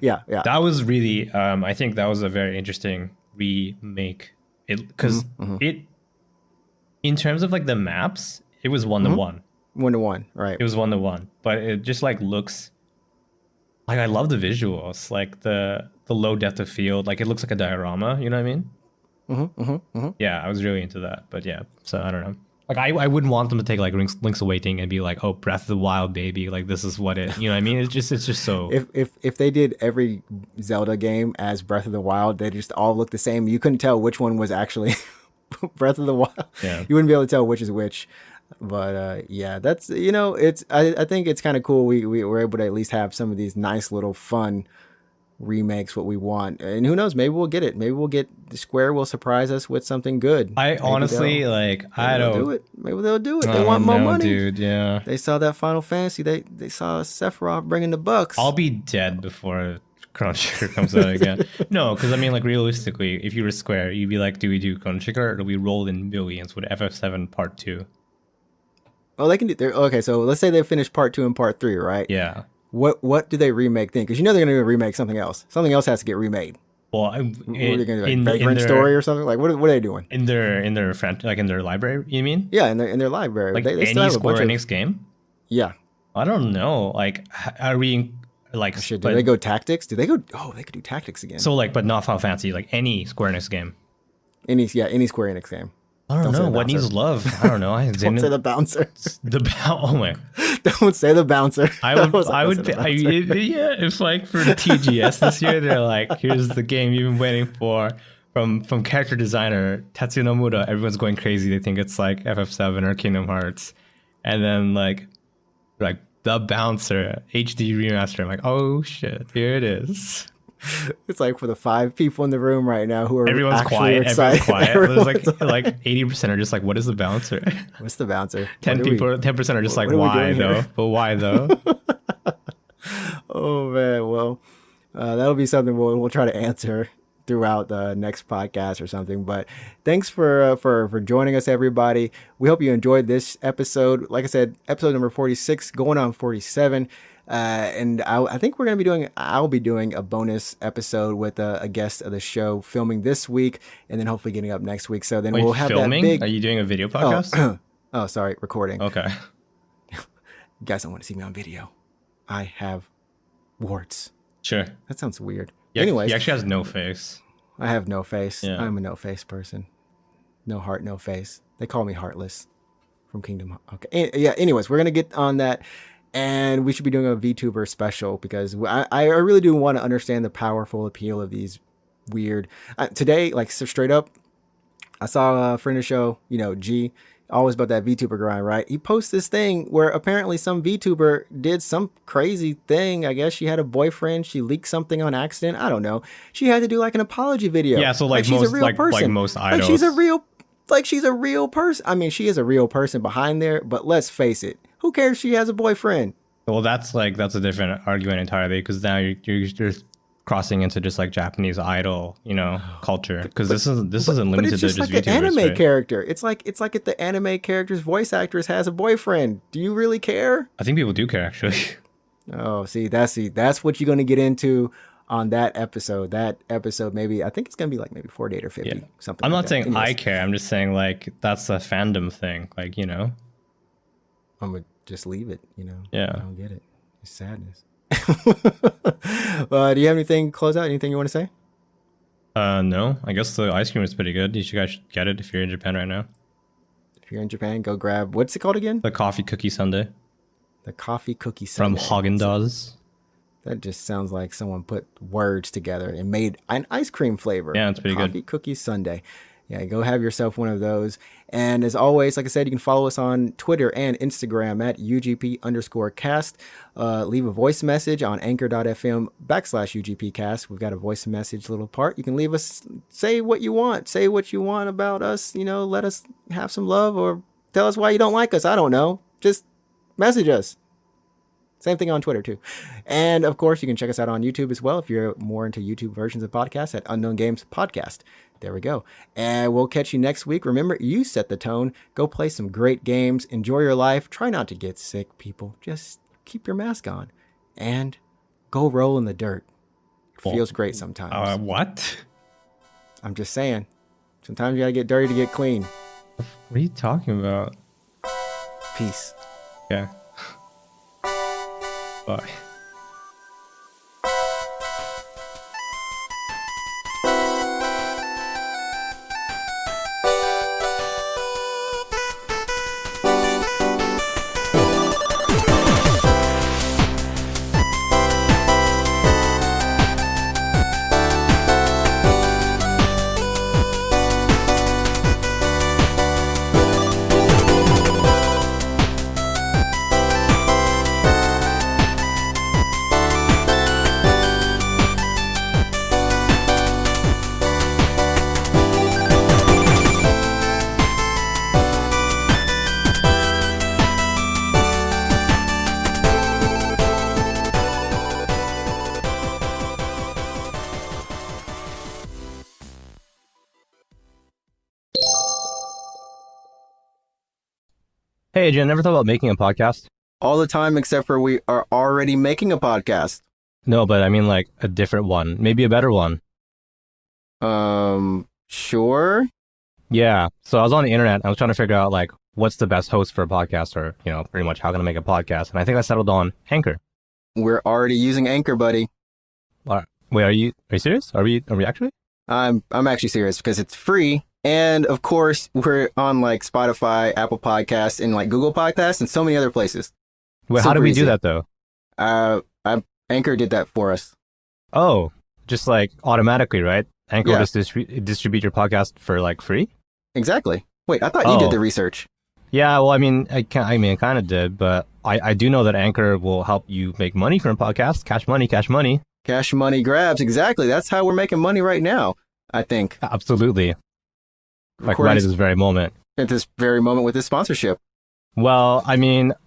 Yeah. That was really, I think that was a very interesting remake. It because it, in terms of like the maps, it was 1-to-1. 1-to-1, right? It was 1-to-1, but it just like looks like I love the visuals, like the low depth of field, like it looks like a diorama. You know what I mean? Yeah, I was really into that, but yeah, so I don't know. Like I wouldn't want them to take like Link's Awakening and be like, oh, Breath of the Wild, baby, like this is what it. You know what I mean? It's just so. If they did every Zelda game as Breath of the Wild, they just all look the same. You couldn't tell which one was actually Breath of the Wild. Yeah. You wouldn't be able to tell which is which. But yeah, that's it's I think it's kind of cool. We were able to at least have some of these nice little fun remakes what we want, and who knows, maybe we'll get it. Maybe we'll get Square will surprise us with something good. I Maybe honestly like I they'll don't do it. Maybe they'll do it. They I want don't more know, money, dude. Yeah, They saw that Final Fantasy. They saw Sephiroth bringing the bucks. I'll be dead before Chrono Trigger comes out again. No, because I mean, like realistically, if you were Square, you'd be like, do we do Chrono Trigger or do we roll in millions with FF7 Part 2? Oh, they can do. Okay, so let's say they finish part 2 and part 3, right? Yeah. What do they remake then? Because they're going to remake something else. Something else has to get remade. Well, What are they going to do? Like Vagrant Story or something? Like what are they doing? in their like in their library? You mean Yeah, in their library. like They still any have a Square bunch of. Enix game? Yeah. I don't know. Like, are we like? Shit, but- do they go tactics? Do they go? Oh, they could do tactics again. So like, but not Final Fantasy. Like any Square Enix game. Any Square Enix game. I don't say know the what bouncer. needs love. I don't know. Don't say the bouncer. Oh my. Don't say the bouncer. I would, Yeah. if like for TGS this year, they're like, here's the game you've been waiting for from character designer Tetsuya Nomura. Everyone's going crazy. They think it's like FF7 or Kingdom Hearts. And then like the bouncer HD remaster. I'm like, oh shit, here it is. It's like for the 5 people in the room right now who are Everyone's actually quiet. excited. Everyone's quiet. There's like 80% are just like, what is the bouncer? What's the bouncer? 10% are just like, what are we why doing though? here? But why though? Oh man, well, that'll be something we'll try to answer throughout the next podcast or something. But thanks for joining us, everybody. We hope you enjoyed this episode. Like I said, episode number 46, going on 47. And I think I'll be doing a bonus episode with a guest of the show, filming this week, and then hopefully getting up next week. So then we'll have filming? that big. Are you doing a video podcast? Oh, sorry, recording. Okay. You guys don't want to see me on video. I have warts. Sure. That sounds weird. Yeah, Anyways, he actually has no face. I have no face. Yeah. I'm a no face person. No heart, no face. They call me Heartless from Kingdom. Okay. Yeah. Anyways, we're gonna get on that. And we should be doing a VTuber special because I really do want to understand the powerful appeal of these weird. Today, like so straight up, I saw a friend of the show, G, always about that VTuber grind, right? He posts this thing where apparently some VTuber did some crazy thing. I guess she had a boyfriend. She leaked something on accident. I don't know. She had to do like an apology video. Yeah, so like she's most a real person. like most idols. She's a real person. I mean, she is a real person behind there, but let's face it. Who cares if she has a boyfriend? Well, that's a different argument entirely because now you're crossing into just like Japanese idol, culture. Because this isn't limited but it's just to like just an VTubers, anime right? character. It's like if the anime character's voice actress has a boyfriend. Do you really care? I think people do care actually. Oh, that's what you're gonna get into on that episode. That episode, maybe I think it's gonna be like maybe 48 or 50, something. I'm like not that. saying Anyways, I care. I'm just saying like that's a fandom thing. Like I'm gonna just leave it. Yeah. I don't get it. It's sadness. Do you have anything close out? Anything you want to say? No. I guess the ice cream is pretty good. You guys should get it if you're in Japan right now. If you're in Japan, go grab. What's it called again? The coffee cookie sundae The coffee cookie from sundae. Haagen-Dazs. That just sounds like someone put words together and made an ice cream flavor. Yeah, it's pretty good. Coffee cookie sundae. Yeah, go have yourself one of those. And as always, like I said, you can follow us on Twitter and Instagram at UGP_cast. Leave a voice message on anchor.fm/UGPcast. We've got a voice message little part. You can leave us, say what you want. Say what you want about us. Let us have some love or tell us why you don't like us. I don't know. Just message us. Same thing on Twitter, too. And, of course, you can check us out on YouTube as well if you're more into YouTube versions of podcasts at Unknown Games Podcast. There we go. And we'll catch you next week. Remember, you set the tone. Go play some great games. Enjoy your life. Try not to get sick, people. Just keep your mask on. And go roll in the dirt. It feels great sometimes. What? I'm just saying. Sometimes you gotta get dirty to get clean. What are you talking about? Peace. Yeah. Bye. Hey, Adrian, never thought about making a podcast? All the time, except for we are already making a podcast. No, but I mean like a different one. Maybe a better one. Sure. Yeah. So I was on the internet. I was trying to figure out like what's the best host for a podcast or, pretty much how can I make a podcast? And I think I settled on Anchor. We're already using Anchor, buddy. Wait, are you serious? Are we actually? I'm actually serious because it's free. And of course, we're on like Spotify, Apple Podcasts, and like Google Podcasts, and so many other places. Wait, how did we do that though? Anchor did that for us. Oh, just like automatically, right? Anchor will just distribute your podcast for like free? Exactly. Wait, I thought you did the research. Yeah, well, I kind of did, but I do know that Anchor will help you make money from a podcast. Cash money. Cash money grabs. Exactly. That's how we're making money right now, I think. Absolutely. Like right at this very moment. At this very moment with this sponsorship. Well,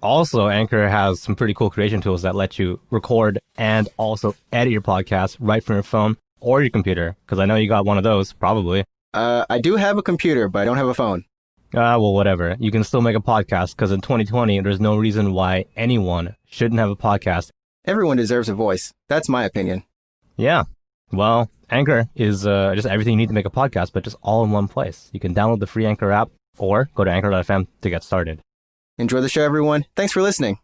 also Anchor has some pretty cool creation tools that let you record and also edit your podcast right from your phone or your computer? Because I know you got one of those, probably. I do have a computer, but I don't have a phone. Well, whatever. You can still make a podcast, because in 2020, there's no reason why anyone shouldn't have a podcast. Everyone deserves a voice. That's my opinion. Yeah. Well, Anchor is just everything you need to make a podcast, but just all in one place. You can download the free Anchor app or go to anchor.fm to get started. Enjoy the show, everyone. Thanks for listening.